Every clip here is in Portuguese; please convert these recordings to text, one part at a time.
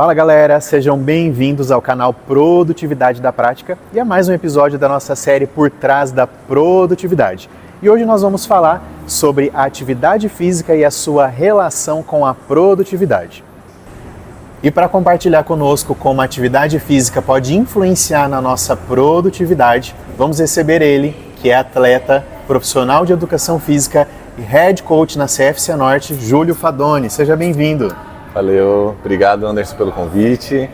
Fala galera, sejam bem-vindos ao canal Produtividade da Prática e a mais um episódio da nossa série Por Trás da Produtividade. E hoje nós vamos falar sobre a atividade física e a sua relação com a produtividade. E para compartilhar conosco como a atividade física pode influenciar na nossa produtividade, vamos receber ele, que é atleta, profissional de educação física e head coach na CF Cianorte, Júlio Fadoni. Seja bem-vindo. Valeu, obrigado Anderson pelo convite.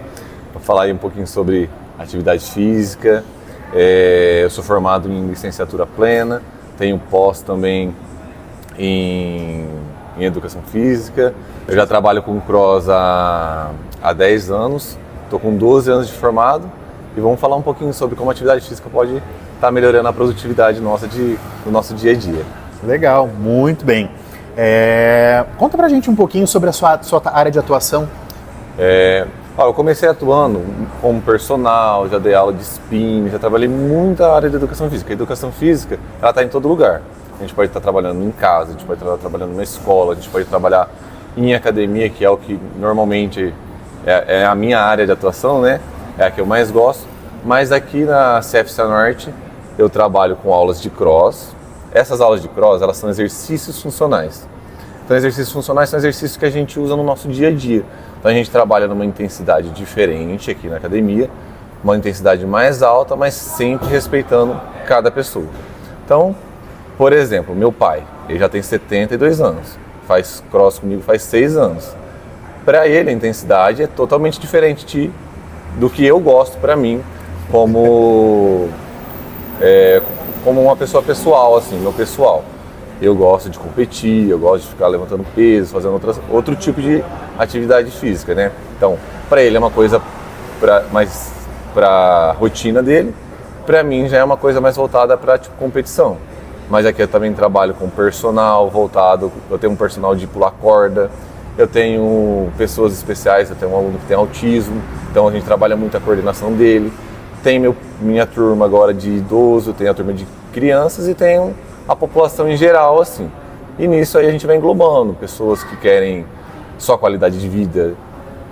Vou falar aí um pouquinho sobre atividade física. Eu sou formado em licenciatura plena, tenho pós também em educação física. Eu já trabalho com cross há 10 anos, estou com 12 anos de formado e vamos falar um pouquinho sobre como a atividade física pode estar melhorando a produtividade nossa do nosso dia a dia. Legal, muito bem. Conta pra gente um pouquinho sobre a sua área de atuação. Eu comecei atuando como personal, já dei aula de spin, já trabalhei muito na área de educação física. A educação física, ela está em todo lugar. A gente pode estar trabalhando em casa, a gente pode estar trabalhando na escola, a gente pode trabalhar em academia, que é o que normalmente é a minha área de atuação, né? É a que eu mais gosto. Mas aqui na CF Cianorte eu trabalho com aulas de cross. Essas aulas de cross, elas são exercícios funcionais. Então, exercícios funcionais são exercícios que a gente usa no nosso dia a dia. Então, a gente trabalha numa intensidade diferente aqui na academia, uma intensidade mais alta, mas sempre respeitando cada pessoa. Então, por exemplo, meu pai, ele já tem 72 anos, faz cross comigo faz 6 anos. Para ele, a intensidade é totalmente diferente do que eu gosto para mim, como uma pessoa pessoal, assim, meu pessoal. Eu gosto de competir, eu gosto de ficar levantando peso, fazendo outro tipo de atividade física, né? Então, para ele é uma coisa mais para a rotina dele, para mim já é uma coisa mais voltada para competição. Mas aqui eu também trabalho com personal voltado, eu tenho um personal de pular corda, eu tenho pessoas especiais, eu tenho um aluno que tem autismo, então a gente trabalha muito a coordenação dele. Tem minha turma agora de idoso, tem a turma de crianças e tem a população em geral, assim. E nisso aí a gente vai englobando pessoas que querem só qualidade de vida,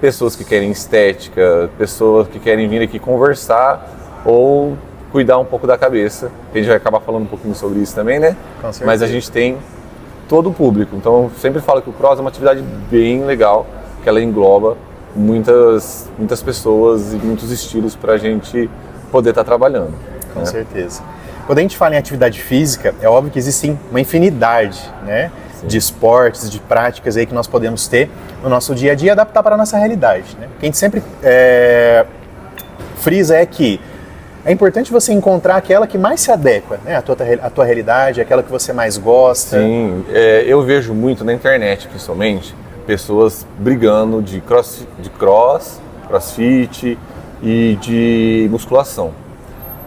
pessoas que querem estética, pessoas que querem vir aqui conversar ou cuidar um pouco da cabeça. A gente vai acabar falando um pouquinho sobre isso também, né? Com certeza. Mas a gente tem todo o público. Então eu sempre falo que o cross é uma atividade bem legal, que ela engloba muitas pessoas e muitos estilos para a gente poder estar trabalhando. Com certeza. Quando a gente fala em atividade física, é óbvio que existe uma infinidade, né, de esportes, de práticas aí que nós podemos ter no nosso dia a dia e adaptar para a nossa realidade, né? O que a gente sempre frisa é que é importante você encontrar aquela que mais se adequa, né, à tua realidade, aquela que você mais gosta. Sim, eu vejo muito na internet, principalmente, pessoas brigando de crossfit e de musculação.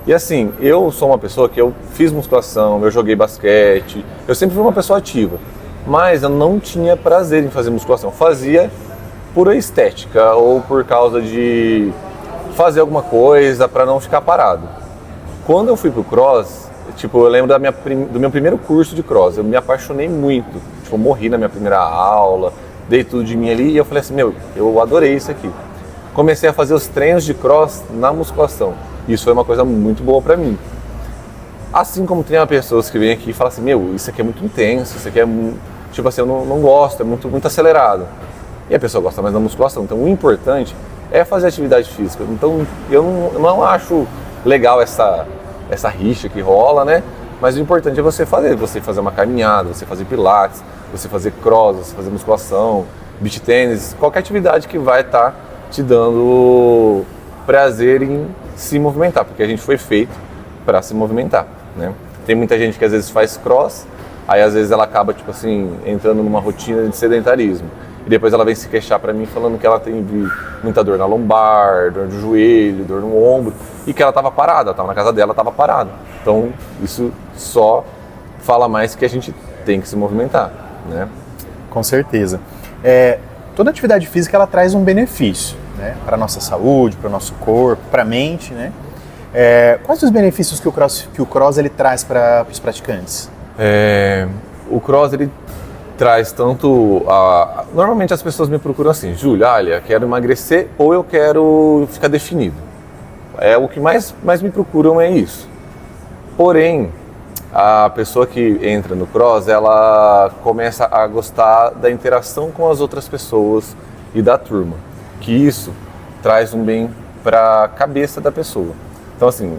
E assim, eu sou uma pessoa que eu fiz musculação, eu joguei basquete, eu sempre fui uma pessoa ativa, mas eu não tinha prazer em fazer musculação, fazia por estética ou por causa de fazer alguma coisa para não ficar parado. Quando eu fui pro cross, eu lembro do meu primeiro curso de cross, eu me apaixonei muito, eu morri na minha primeira aula, dei tudo de mim ali e eu falei assim, eu adorei isso aqui. Comecei a fazer os treinos de cross na musculação. Isso foi uma coisa muito boa pra mim. Assim como tem pessoas que vêm aqui e falam assim, isso aqui é muito intenso, isso aqui é, eu não gosto, é muito acelerado. E a pessoa gosta mais da musculação. Então o importante é fazer atividade física. Então eu não acho legal essa rixa que rola, né? Mas o importante é você fazer uma caminhada, você fazer pilates, você fazer cross, você fazer musculação, beach tênis, qualquer atividade que vai estar te dando prazer em se movimentar, porque a gente foi feito para se movimentar, né? Tem muita gente que às vezes faz cross, aí às vezes ela acaba, entrando numa rotina de sedentarismo. E depois ela vem se queixar para mim falando que ela tem muita dor na lombar, dor no joelho, dor no ombro, e que ela estava parada, estava na casa dela, estava parada. Então isso só fala mais que a gente tem que se movimentar, né? Com certeza. Toda atividade física ela traz um benefício, né, para a nossa saúde, para o nosso corpo, para a mente, né? Quais os benefícios que o cross ele traz para os praticantes? O cross ele traz tanto normalmente as pessoas me procuram assim, Júlio, olha, quero emagrecer ou eu quero ficar definido. O que mais me procuram é isso. Porém, a pessoa que entra no cross, ela começa a gostar da interação com as outras pessoas e da turma, que isso traz um bem para a cabeça da pessoa. Então, assim,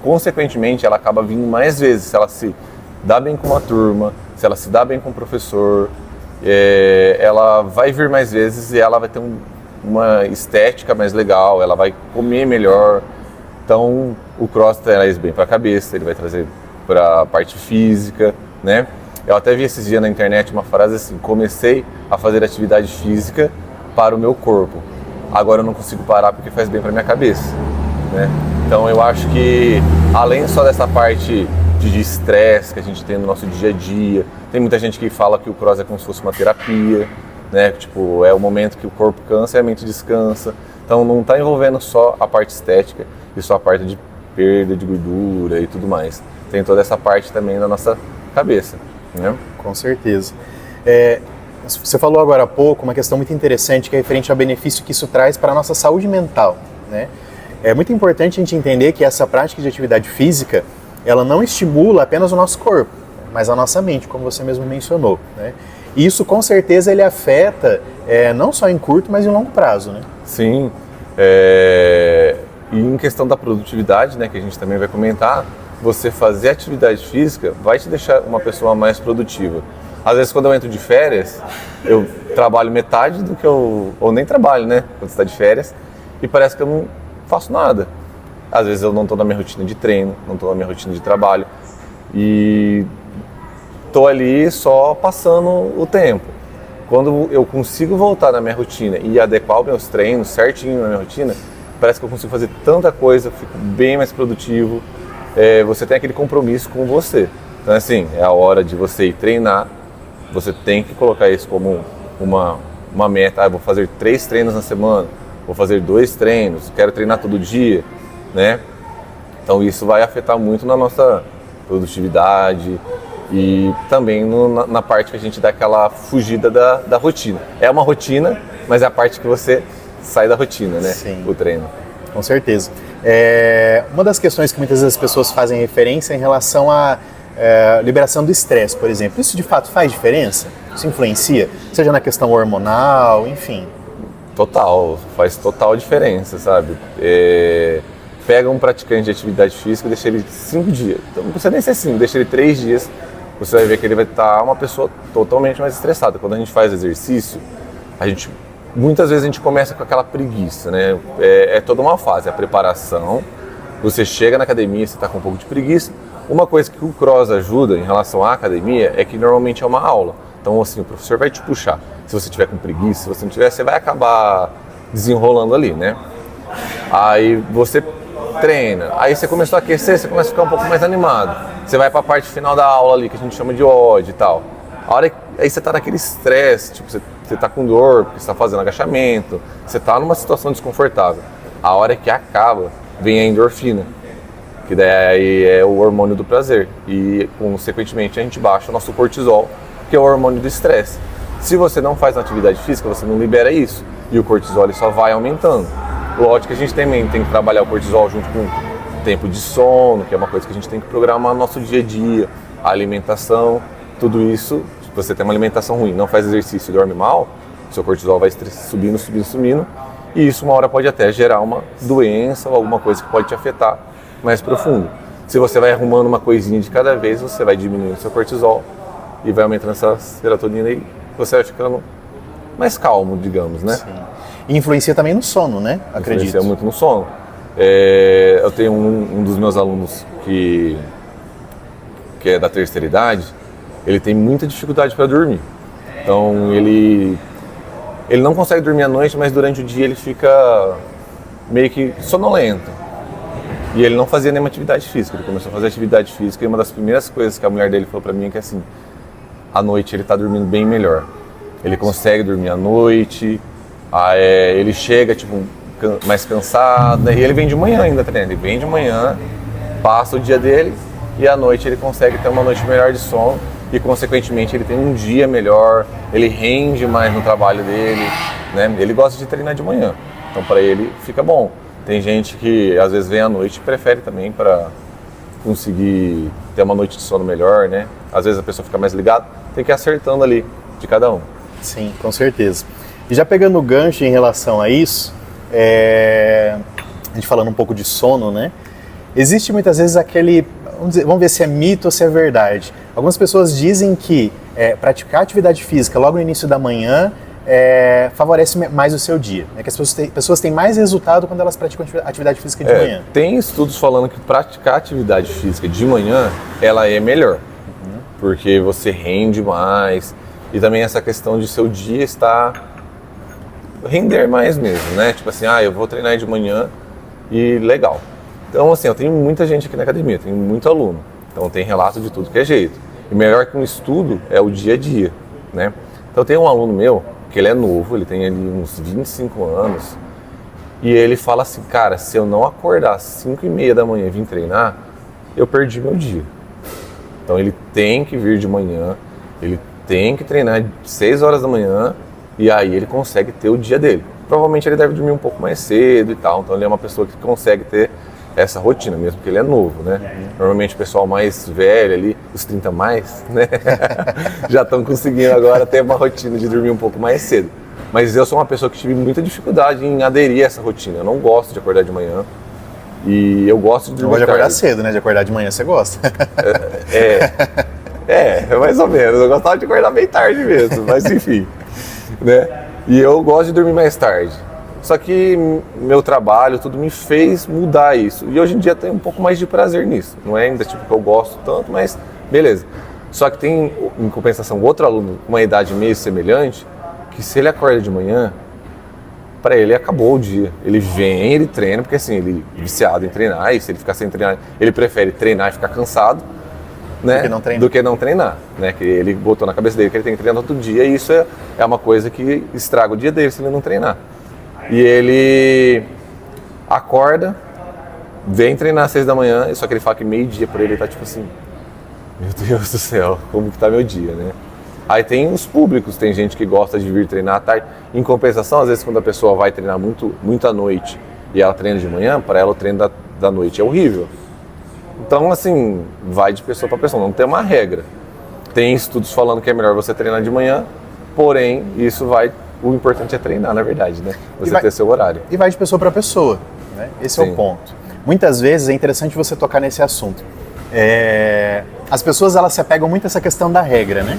consequentemente, ela acaba vindo mais vezes, se ela se dá bem com a turma, se ela se dá bem com o professor, ela vai vir mais vezes e ela vai ter uma estética mais legal, ela vai comer melhor. Então, o cross traz bem para a cabeça, ele vai trazer para a parte física, né? Eu até vi esses dias na internet uma frase assim: comecei a fazer atividade física para o meu corpo, agora eu não consigo parar porque faz bem para minha cabeça, né? Então eu acho que além só dessa parte de estresse que a gente tem no nosso dia a dia, tem muita gente que fala que o cross é como se fosse uma terapia, né? Tipo, é o momento que o corpo cansa e a mente descansa. Então não está envolvendo só a parte estética e só a parte de perda de gordura e tudo mais. Tem toda essa parte também da nossa cabeça, né? Com certeza. Você falou agora há pouco uma questão muito interessante que é referente ao benefício que isso traz para a nossa saúde mental, né? É muito importante a gente entender que essa prática de atividade física, ela não estimula apenas o nosso corpo, mas a nossa mente, como você mesmo mencionou, né? E isso com certeza ele afeta não só em curto, mas em longo prazo, né? Sim. E em questão da produtividade, né, que a gente também vai comentar, você fazer atividade física vai te deixar uma pessoa mais produtiva. Às vezes, quando eu entro de férias, eu trabalho metade do que ou nem trabalho, né, quando você está de férias, e parece que eu não faço nada. Às vezes eu não estou na minha rotina de treino, não estou na minha rotina de trabalho, e estou ali só passando o tempo. Quando eu consigo voltar na minha rotina e adequar os meus treinos certinho na minha rotina, parece que eu consigo fazer tanta coisa, fico bem mais produtivo. Você tem aquele compromisso com você. Então, assim, é a hora de você ir treinar. Você tem que colocar isso como uma meta. Eu vou fazer 3 treinos na semana, vou fazer 2 treinos, quero treinar todo dia, né? Então, isso vai afetar muito na nossa produtividade e também na parte que a gente dá aquela fugida da rotina. É uma rotina, mas é a parte que você sai da rotina, né? Sim. O treino. Com certeza. Uma das questões que muitas vezes as pessoas fazem referência é em relação à liberação do estresse, por exemplo. Isso de fato faz diferença? Isso influencia? Seja na questão hormonal, enfim. Total, faz total diferença, sabe? Pega um praticante de atividade física e deixa ele 5 dias. Então não precisa nem ser 5, deixa ele 3 dias. Você vai ver que ele vai estar uma pessoa totalmente mais estressada. Quando a gente faz exercício, muitas vezes a gente começa com aquela preguiça, né? É toda uma fase, a preparação. Você chega na academia, você está com um pouco de preguiça. Uma coisa que o cross ajuda em relação à academia é que normalmente é uma aula. Então, assim, o professor vai te puxar. Se você tiver com preguiça, se você não tiver, você vai acabar desenrolando ali, né? Aí você treina, aí você começou a aquecer, você começa a ficar um pouco mais animado. Você vai para a parte final da aula ali, que a gente chama de odd e tal. Aí você tá naquele estresse, tipo, você tá com dor, porque você tá fazendo agachamento, você tá numa situação desconfortável. A hora que acaba, vem a endorfina, que daí é o hormônio do prazer. E, consequentemente, a gente baixa o nosso cortisol, que é o hormônio do estresse. Se você não faz uma atividade física, você não libera isso. E o cortisol ele só vai aumentando. Lógico que a gente também tem que trabalhar o cortisol junto com o tempo de sono, que é uma coisa que a gente tem que programar no nosso dia a dia, a alimentação, tudo isso. Se você tem uma alimentação ruim, não faz exercício e dorme mal, seu cortisol vai subindo, e isso uma hora pode até gerar uma doença ou alguma coisa que pode te afetar mais profundo. Se você vai arrumando uma coisinha de cada vez, você vai diminuindo seu cortisol e vai aumentando essa serotonina e você vai ficando mais calmo, digamos, né? Sim. E influencia também no sono, né? Acredito. Influencia muito no sono. Eu tenho um dos meus alunos que é da terceira idade, ele tem muita dificuldade para dormir. Então ele não consegue dormir à noite, mas durante o dia ele fica meio que sonolento. E ele não fazia nenhuma atividade física. Ele começou a fazer atividade física e uma das primeiras coisas que a mulher dele falou para mim é que assim, à noite ele está dormindo bem melhor. Ele consegue dormir à noite, ele chega tipo mais cansado, e ele vem de manhã ainda, tá vendo? Ele vem de manhã, passa o dia dele e à noite ele consegue ter uma noite melhor de sono e consequentemente ele tem um dia melhor, ele rende mais no trabalho dele, né? Ele gosta de treinar de manhã, então para ele fica bom. Tem gente que às vezes vem à noite e prefere também para conseguir ter uma noite de sono melhor, né? Às vezes a pessoa fica mais ligada, tem que ir acertando ali de cada um. Sim, com certeza. E já pegando o gancho em relação a isso, a gente falando um pouco de sono, né? Existe muitas vezes aquele, vamos ver se é mito ou se é verdade. Algumas pessoas dizem que praticar atividade física logo no início da manhã favorece mais o seu dia, né? Que as pessoas têm mais resultado quando elas praticam atividade física de manhã. Tem estudos falando que praticar atividade física de manhã, ela é melhor, porque você rende mais e também essa questão de seu dia estar render mais mesmo, né? Tipo assim, eu vou treinar de manhã e legal. Então assim, eu tenho muita gente aqui na academia, tenho muito aluno, então tem relato de tudo que é jeito. E melhor que um estudo é o dia a dia, né? Então tem um aluno meu, que ele é novo, ele tem ali uns 25 anos, e ele fala assim, cara, se eu não acordar às 5h30 da manhã e vir treinar, eu perdi meu dia. Então ele tem que vir de manhã, ele tem que treinar 6 horas da manhã, e aí ele consegue ter o dia dele. Provavelmente ele deve dormir um pouco mais cedo e tal, então ele é uma pessoa que consegue ter essa rotina, mesmo que ele é novo, né? Normalmente o pessoal mais velho ali, os 30 mais, né? Já estão conseguindo agora ter uma rotina de dormir um pouco mais cedo. Mas eu sou uma pessoa que tive muita dificuldade em aderir a essa rotina. Eu não gosto de acordar de manhã e eu gosto de dormir tarde. Acordar cedo, né? De acordar de manhã você gosta? Mais ou menos. Eu gostava de acordar bem tarde mesmo, mas enfim, né? E eu gosto de dormir mais tarde. Só que meu trabalho, tudo me fez mudar isso. E hoje em dia tem um pouco mais de prazer nisso. Não é ainda tipo que eu gosto tanto, mas beleza. Só que tem, em compensação, outro aluno com uma idade meio semelhante, que se ele acorda de manhã, para ele acabou o dia. Ele vem, ele treina, porque assim, ele é viciado em treinar, e se ele ficar sem treinar, ele prefere treinar e ficar cansado, né, do que não treinar, né? Que ele botou na cabeça dele que ele tem que treinar todo dia, e isso é uma coisa que estraga o dia dele se ele não treinar. E ele acorda, vem treinar às 6 da manhã, só que ele fala que meio-dia por ele tá tipo assim, meu Deus do céu, como que tá meu dia, né? Aí tem os públicos, tem gente que gosta de vir treinar à tarde. Em compensação, às vezes quando a pessoa vai treinar muito à noite e ela treina de manhã, para ela o treino da noite é horrível. Então assim, vai de pessoa para pessoa, não tem uma regra. Tem estudos falando que é melhor você treinar de manhã, porém o importante é treinar, na verdade, né? Você ter seu horário. E vai de pessoa para pessoa, né? Esse é o ponto. Muitas vezes é interessante você tocar nesse assunto. As pessoas, elas se apegam muito a essa questão da regra, né?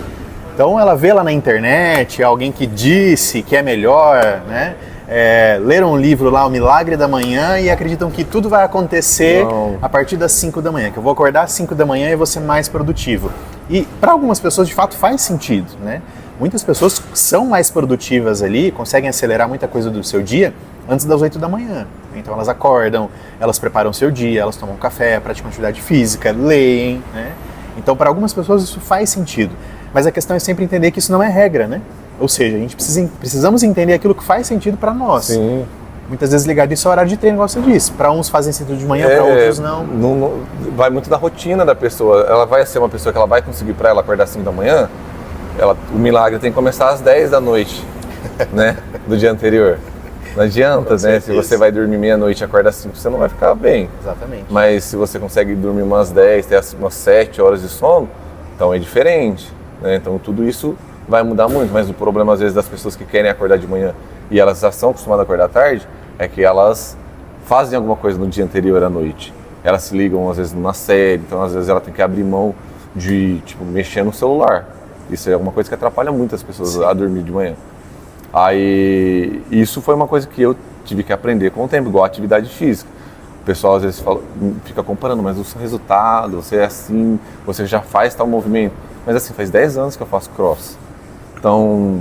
Então ela vê lá na internet alguém que disse que é melhor, né? Leram um livro lá, O Milagre da Manhã, e acreditam que tudo vai acontecer a partir das 5 da manhã, que eu vou acordar às 5 da manhã e vou ser mais produtivo. E para algumas pessoas, de fato, faz sentido, né? Muitas pessoas são mais produtivas ali, conseguem acelerar muita coisa do seu dia antes das 8 da manhã. Então elas acordam, elas preparam o seu dia, elas tomam café, praticam atividade física, leem, né? Então para algumas pessoas isso faz sentido. Mas a questão é sempre entender que isso não é regra, né? Ou seja, a gente precisamos entender aquilo que faz sentido para nós. Sim. Muitas vezes ligado isso ao horário de treino, igual você disse. Para uns fazem sentido de manhã, para outros não. Vai muito da rotina da pessoa. Ela vai ser uma pessoa que ela vai conseguir para ela acordar às 5 da manhã, o milagre tem que começar às 10 da noite, né? Do dia anterior. Não adianta, né? Se você vai dormir meia-noite e acordar às 5, você não vai ficar bem. Exatamente. Mas se você consegue dormir umas 10, ter umas 7 horas de sono, então é diferente, né? Então tudo isso vai mudar muito. Mas o problema, às vezes, das pessoas que querem acordar de manhã e elas já são acostumadas a acordar à tarde, é que elas fazem alguma coisa no dia anterior à noite. Elas se ligam, às vezes, numa série, então às vezes ela tem que abrir mão de, mexer no celular. Isso é uma coisa que atrapalha muito as pessoas a dormir de manhã. Aí, isso foi uma coisa que eu tive que aprender com o tempo, igual a atividade física. O pessoal às vezes fica comparando, mas o seu resultado, você é assim, você já faz tal movimento. Mas assim, faz 10 anos que eu faço cross. Então,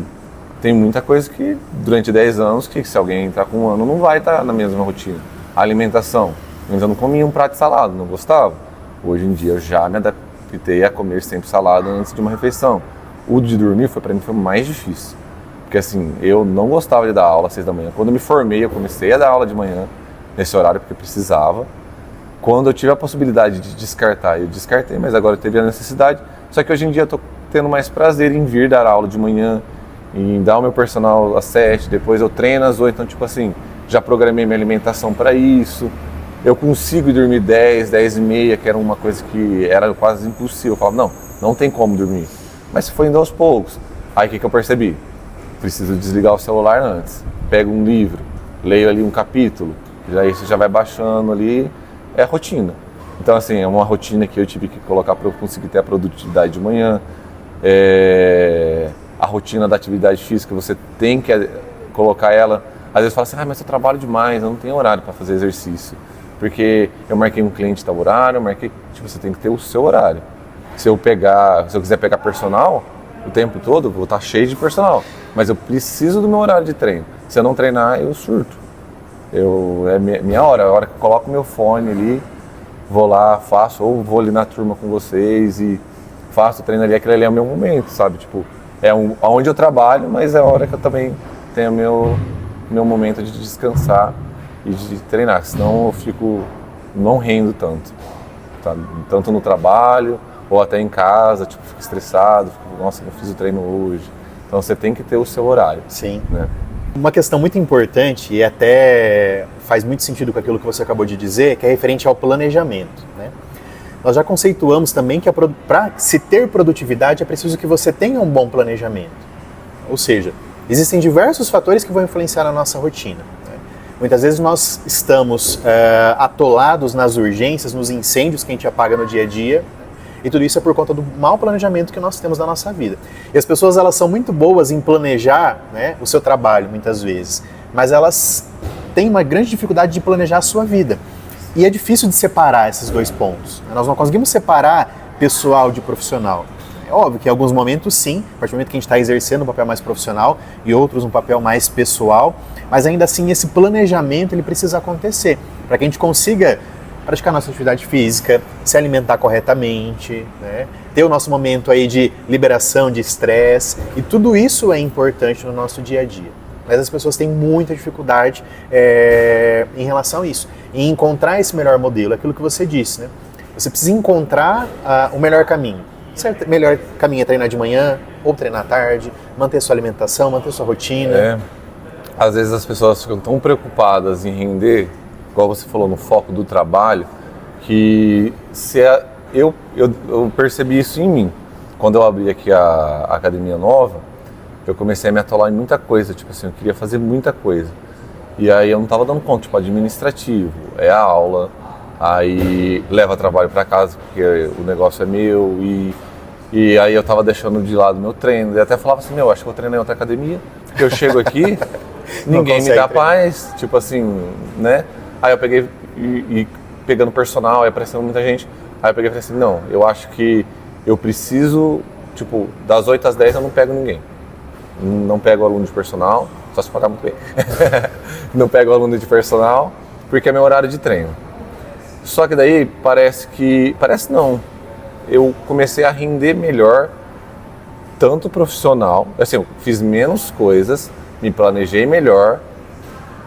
tem muita coisa que durante 10 anos, que se alguém entrar com um ano, não vai estar na mesma rotina. A alimentação, eu não comia um prato de salada, não gostava. Hoje em dia eu já me adaptei a comer sempre salada antes de uma refeição. O de dormir foi mais difícil, porque assim, eu não gostava de dar aula às 6 da manhã. Quando eu me formei, eu comecei a dar aula de manhã, nesse horário, porque eu precisava. Quando eu tive a possibilidade de descartar, eu descartei, mas agora eu teve a necessidade. Só que hoje em dia eu tô tendo mais prazer em vir dar aula de manhã, em dar o meu personal às 7, depois eu treino às 8, então tipo assim, já programei minha alimentação para isso. Eu consigo dormir 10 e meia, que era uma coisa que era quase impossível. Eu falava, não tem como dormir. Mas se foi indo aos poucos. Aí o que eu percebi? Preciso desligar o celular antes. Pego um livro, leio ali um capítulo, já isso já vai baixando ali, é a rotina. Então assim, é uma rotina que eu tive que colocar para eu conseguir ter a produtividade de manhã. A rotina da atividade física, você tem que colocar ela. Às vezes fala assim, mas eu trabalho demais, eu não tenho horário para fazer exercício. Porque eu marquei um cliente tal horário, você tem que ter o seu horário. Se eu quiser pegar personal, o tempo todo, eu vou estar cheio de personal. Mas eu preciso do meu horário de treino. Se eu não treinar, eu surto. É minha hora, a hora que eu coloco meu fone ali, vou lá, faço, ou vou ali na turma com vocês e faço o treino ali, aquele ali é o meu momento, sabe? Tipo, onde eu trabalho, mas é a hora que eu também tenho meu momento de descansar e de treinar, senão eu não rendo tanto, tá? Tanto no trabalho ou até em casa, tipo, fico estressado, nossa, não fiz o treino hoje. Então você tem que ter o seu horário. Sim. Né? Uma questão muito importante e até faz muito sentido com aquilo que você acabou de dizer, que é referente ao planejamento, né? Nós já conceituamos também que para se ter produtividade é preciso que você tenha um bom planejamento. Ou seja, existem diversos fatores que vão influenciar na nossa rotina. Muitas vezes nós estamos atolados nas urgências, nos incêndios que a gente apaga no dia a dia, e tudo isso é por conta do mau planejamento que nós temos na nossa vida. E as pessoas, elas são muito boas em planejar, né, o seu trabalho, muitas vezes, mas elas têm uma grande dificuldade de planejar a sua vida. E é difícil de separar esses dois pontos. Nós não conseguimos separar pessoal de profissional. É óbvio que em alguns momentos sim, a partir do momento que a gente está exercendo um papel mais profissional e outros um papel mais pessoal, mas ainda assim esse planejamento ele precisa acontecer para que a gente consiga praticar nossa atividade física, se alimentar corretamente, né? Ter o nosso momento aí de liberação de estresse, e tudo isso é importante no nosso dia a dia. Mas as pessoas têm muita dificuldade em relação a isso, em encontrar esse melhor modelo, aquilo que você disse, né? Você precisa encontrar o melhor caminho. O melhor caminho é treinar de manhã ou treinar à tarde, manter sua alimentação, manter sua rotina. Às vezes as pessoas ficam tão preocupadas em render, igual você falou, no foco do trabalho, que eu percebi isso em mim. Quando eu abri aqui a academia nova, eu comecei a me atolar em muita coisa, tipo assim, eu queria fazer muita coisa. E aí eu não estava dando conta, tipo, administrativo, é a aula, aí leva trabalho para casa, porque o negócio é meu, e aí eu estava deixando de lado meu treino, e até falava assim, acho que eu vou treinar em outra academia, porque eu chego aqui, ninguém me dá paz, tipo assim, né? Aí eu peguei e pegando personal, aí aparecendo muita gente, aí eu peguei e falei assim, não, eu acho que eu preciso, tipo, das 8 às 10 eu não pego ninguém. Não pego aluno de personal, só se pagar muito bem. Não pego aluno de personal, porque é meu horário de treino. Só que daí parece não, eu comecei a render melhor, tanto profissional, assim, eu fiz menos coisas, me planejei melhor,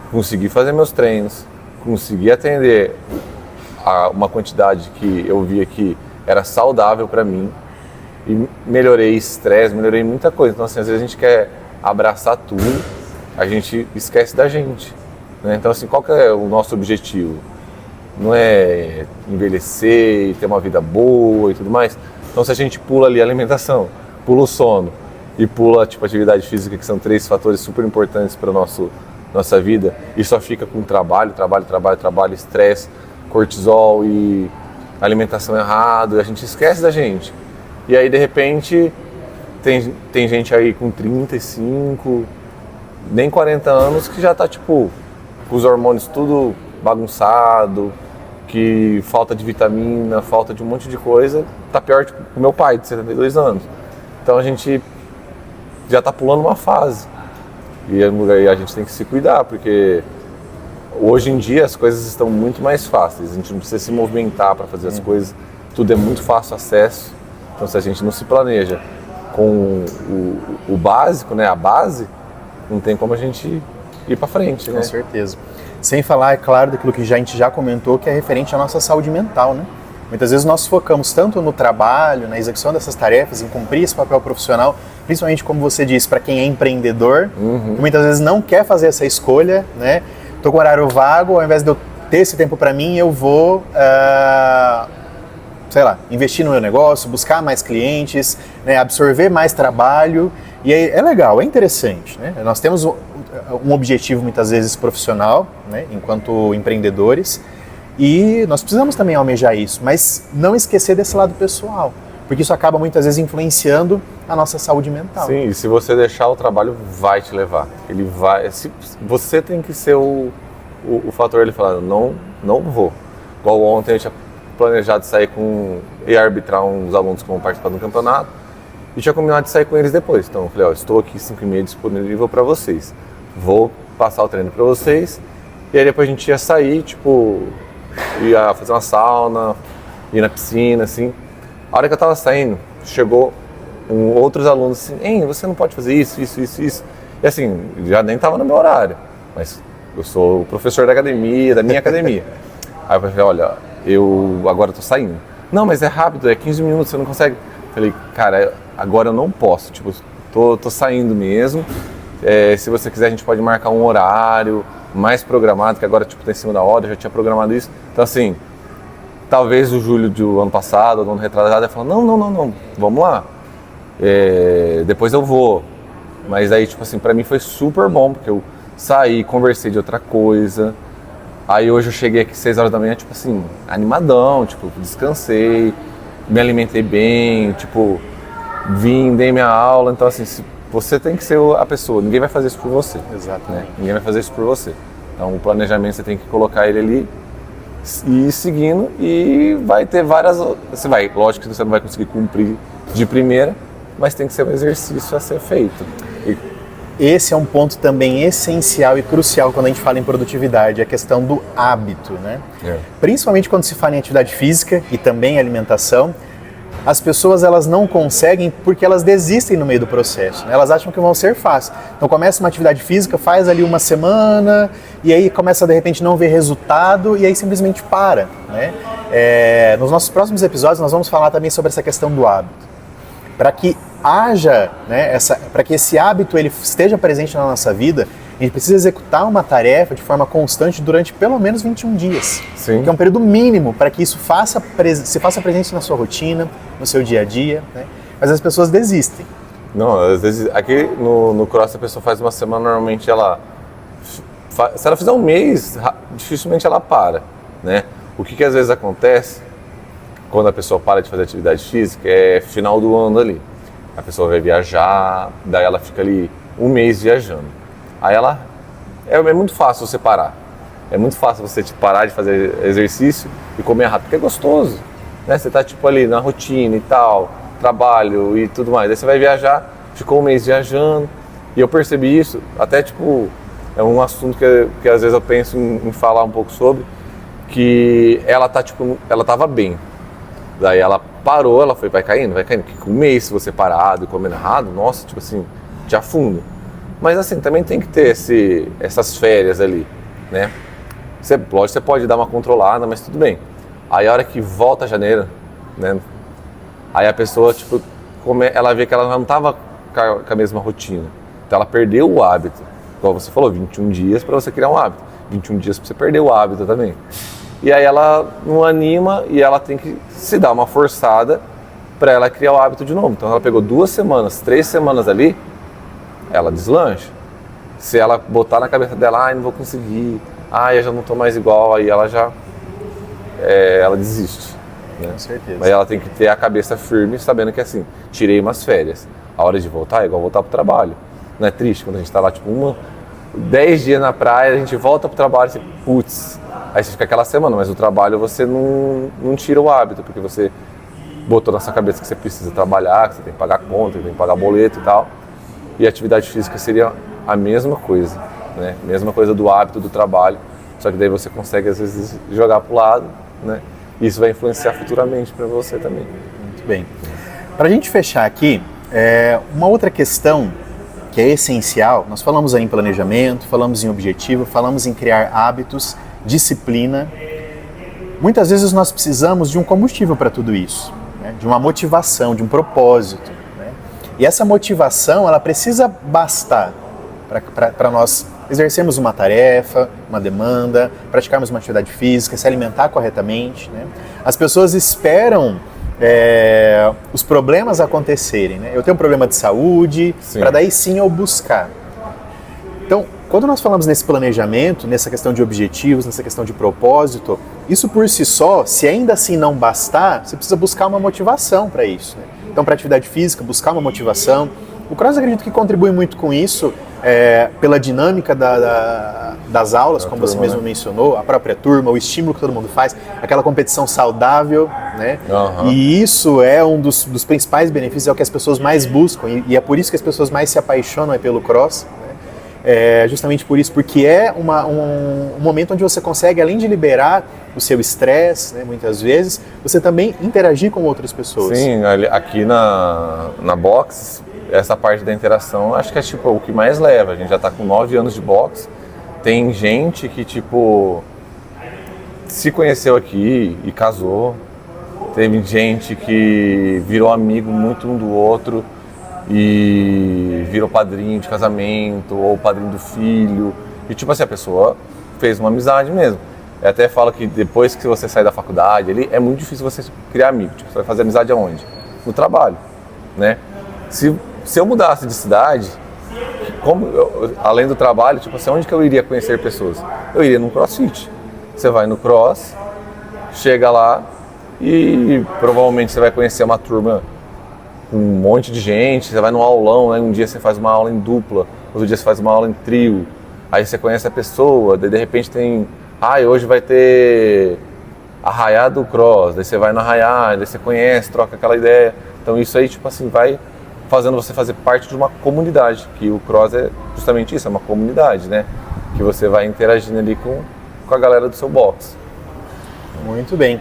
consegui fazer meus treinos, consegui atender a uma quantidade que eu via que era saudável para mim, e melhorei estresse, melhorei muita coisa. Então assim, às vezes a gente quer abraçar tudo, a gente esquece da gente, né? Então assim, qual que é o nosso objetivo? Não é envelhecer e ter uma vida boa e tudo mais. Então se a gente pula ali a alimentação, pula o sono e pula tipo atividade física, que são 3 fatores super importantes para nossa vida, e só fica com trabalho, estresse, cortisol e alimentação errada, a gente esquece da gente. E aí de repente tem gente aí com 35, nem 40 anos que já tá tipo com os hormônios tudo bagunçado, que falta de vitamina, falta de um monte de coisa, tá pior tipo o meu pai de 72 anos. Então a gente já tá pulando uma fase. E a gente tem que se cuidar, porque hoje em dia as coisas estão muito mais fáceis, a gente não precisa se movimentar para fazer as coisas, tudo é muito fácil acesso. Então se a gente não se planeja com o básico, né, a base, não tem como a gente ir para frente, né? Com certeza. Sem falar, é claro, daquilo que a gente já comentou, que é referente à nossa saúde mental, né? Muitas vezes nós focamos tanto no trabalho, na execução dessas tarefas, em cumprir esse papel profissional, principalmente como você disse, para quem é empreendedor, que muitas vezes não quer fazer essa escolha, né? Estou com horário vago, ao invés de eu ter esse tempo para mim, eu vou, sei lá, investir no meu negócio, buscar mais clientes, né? Absorver mais trabalho. E aí é legal, é interessante, né? Nós temos um objetivo muitas vezes profissional, né? Enquanto empreendedores, e nós precisamos também almejar isso, mas não esquecer desse lado pessoal, porque isso acaba muitas vezes influenciando a nossa saúde mental. Sim, e se você deixar, o trabalho vai te levar. Ele vai. Você tem que ser o fator ele falando, não vou. Igual ontem eu tinha planejado sair e arbitrar uns alunos que vão participar do campeonato, e tinha combinado de sair com eles depois. Então eu falei, ó, estou aqui 5h30 disponível para vocês. Vou passar o treino para vocês, e aí depois a gente ia sair, tipo, ia fazer uma sauna, ir na piscina, assim. A hora que eu tava saindo, chegou outros alunos assim, hein, você não pode fazer isso. E assim, já nem tava no meu horário, mas eu sou o professor da academia, da minha academia. Aí eu falei, olha, eu agora tô saindo. Não, mas é rápido, é 15 minutos, você não consegue. Eu falei, cara, agora eu não posso, tipo, tô saindo mesmo. Se você quiser, a gente pode marcar um horário mais programado, que agora tipo tá em cima da hora, eu já tinha programado isso. Então assim, talvez o Júlio do ano passado, do ano retrasado, ia falar, não, vamos lá. Depois eu vou. Mas aí, tipo assim, pra mim foi super bom, porque eu saí, conversei de outra coisa. Aí hoje eu cheguei aqui 6 horas da manhã, tipo assim, animadão, tipo, descansei, me alimentei bem, tipo, vim, dei minha aula. Então assim, você tem que ser a pessoa, ninguém vai fazer isso por você. Exato. Né? Ninguém vai fazer isso por você. Então o planejamento você tem que colocar ele ali, e ir seguindo, e vai ter várias. Lógico que você não vai conseguir cumprir de primeira, mas tem que ser um exercício a ser feito. Esse é um ponto também essencial e crucial quando a gente fala em produtividade, a questão do hábito, né? Principalmente quando se fala em atividade física e também alimentação, as pessoas elas não conseguem porque elas desistem no meio do processo, né? Elas acham que vão ser fácil. Então começa uma atividade física, faz ali uma semana e aí começa de repente não ver resultado e aí simplesmente para, né? Nos nossos próximos episódios nós vamos falar também sobre essa questão do hábito. Para que haja, né, para que esse hábito ele esteja presente na nossa vida, a gente precisa executar uma tarefa de forma constante durante pelo menos 21 dias. Sim. Que é um período mínimo para que isso se faça presente na sua rotina, no seu dia a dia, né? Mas as pessoas desistem. Não, às vezes aqui no cross a pessoa faz uma semana, normalmente se ela fizer um mês, dificilmente ela para, né? O que às vezes acontece quando a pessoa para de fazer atividade física é final do ano ali. A pessoa vai viajar, daí ela fica ali um mês viajando. Aí é muito fácil você parar. É muito fácil você parar de fazer exercício e comer rápido, porque é gostoso, né? Você tá tipo ali na rotina e tal, trabalho e tudo mais. Daí você vai viajar, ficou um mês viajando, e eu percebi isso, até tipo, é um assunto que às vezes eu penso em falar um pouco sobre, que ela tava bem. Daí ela parou, ela vai caindo, porque com um mês se você parado e comendo errado, nossa, tipo assim, te afunda. Mas assim, também tem que ter essas férias ali, né? Lógico, você pode dar uma controlada, mas tudo bem. Aí a hora que volta janeiro, né? Aí a pessoa, tipo, ela vê que ela não estava com a mesma rotina. Então ela perdeu o hábito. Igual você falou, 21 dias para você criar um hábito. 21 dias para você perder o hábito também. E aí ela não anima e ela tem que se dar uma forçada para ela criar o hábito de novo. Então ela pegou 2 semanas, 3 semanas ali, ela deslancha. Se ela botar na cabeça dela, não vou conseguir, eu já não tô mais igual, aí ela ela desiste. Né? Com certeza. Mas ela tem que ter a cabeça firme, sabendo que assim, tirei umas férias. A hora de voltar é igual voltar pro trabalho. Não é triste quando a gente tá lá, tipo, 10 dias na praia, a gente volta pro trabalho e putz, aí você fica aquela semana, mas o trabalho você não tira o hábito, porque você botou na sua cabeça que você precisa trabalhar, que você tem que pagar conta, que tem que pagar boleto e tal. E a atividade física seria a mesma coisa, né? Mesma coisa do hábito do trabalho, só que daí você consegue às vezes jogar pro lado, né? E isso vai influenciar futuramente para você também. Muito bem. Para a gente fechar aqui, uma outra questão que é essencial, nós falamos aí em planejamento, falamos em objetivo, falamos em criar hábitos, disciplina, muitas vezes nós precisamos de um combustível para tudo isso, né? De uma motivação, de um propósito, né? E essa motivação, ela precisa bastar para nós exercermos uma tarefa, uma demanda, praticarmos uma atividade física, se alimentar corretamente, né? As pessoas esperam os problemas acontecerem, né? Eu tenho um problema de saúde, para daí sim eu buscar. Então, quando nós falamos nesse planejamento, nessa questão de objetivos, nessa questão de propósito, isso por si só, se ainda assim não bastar, você precisa buscar uma motivação para isso, né? Então, para atividade física, buscar uma motivação. O Cross, acredito que contribui muito com isso, pela dinâmica das aulas, como você mesmo mencionou, a própria turma, o estímulo que todo mundo faz, aquela competição saudável, né? E isso é um dos principais benefícios, é o que as pessoas mais buscam, e é por isso que as pessoas mais se apaixonam pelo Cross, né? Justamente por isso, porque é um momento onde você consegue, além de liberar o seu estresse, né, muitas vezes, você também interagir com outras pessoas. Sim, aqui na box, essa parte da interação, acho que é tipo o que mais leva. A gente já tá com 9 anos de boxe. Tem gente que tipo se conheceu aqui e casou. Teve gente que virou amigo muito um do outro e virou padrinho de casamento ou padrinho do filho. E tipo assim, a pessoa fez uma amizade mesmo. Eu até falo que depois que você sai da faculdade, é muito difícil você criar amigo. Tipo, você vai fazer amizade aonde? No trabalho, né? Se eu mudasse de cidade, além do trabalho, tipo assim, onde que eu iria conhecer pessoas? Eu iria num CrossFit. Você vai no Cross, chega lá e provavelmente você vai conhecer uma turma com um monte de gente, você vai num aulão, né? Um dia você faz uma aula em dupla, outro dia você faz uma aula em trio, aí você conhece a pessoa, daí de repente tem, hoje vai ter arraiá do Cross, daí você vai no arraiá, daí você conhece, troca aquela ideia. Então isso aí, tipo assim, vai fazendo você fazer parte de uma comunidade, que o Cross é justamente isso, é uma comunidade, né? Que você vai interagindo ali com a galera do seu box. Muito bem.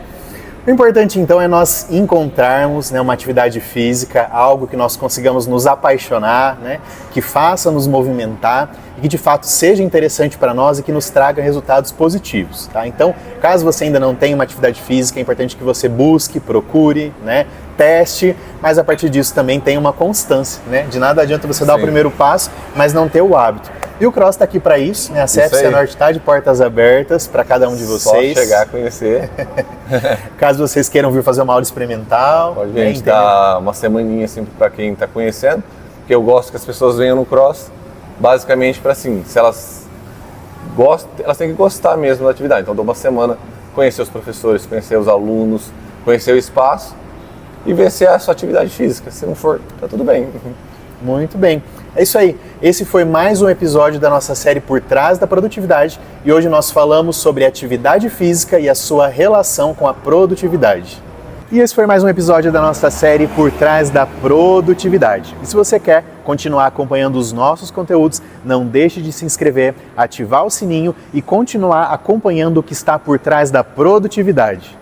O importante então é nós encontrarmos, né, uma atividade física, algo que nós consigamos nos apaixonar, né, que faça nos movimentar e que de fato seja interessante para nós e que nos traga resultados positivos, tá? Então, caso você ainda não tenha uma atividade física, é importante que você busque, procure, né, teste, mas a partir disso também tenha uma constância, né? De nada adianta você dar o primeiro passo, mas não ter o hábito. E o Cross está aqui para isso, né? A CFC Norte está de portas abertas para cada um de vocês. Só chegar a conhecer. Caso vocês queiram vir fazer uma aula experimental. Pode vir, a gente dá uma semaninha assim para quem está conhecendo, porque eu gosto que as pessoas venham no Cross, basicamente para assim, se elas gostam, elas têm que gostar mesmo da atividade. Então, eu dou uma semana, conhecer os professores, conhecer os alunos, conhecer o espaço e ver se é a sua atividade física. Se não for, tá tudo bem. Muito bem. É isso aí. Esse foi mais um episódio da nossa série Por Trás da Produtividade e hoje nós falamos sobre atividade física e a sua relação com a produtividade. E esse foi mais um episódio da nossa série Por Trás da Produtividade. E se você quer continuar acompanhando os nossos conteúdos, não deixe de se inscrever, ativar o sininho e continuar acompanhando o que está por trás da produtividade.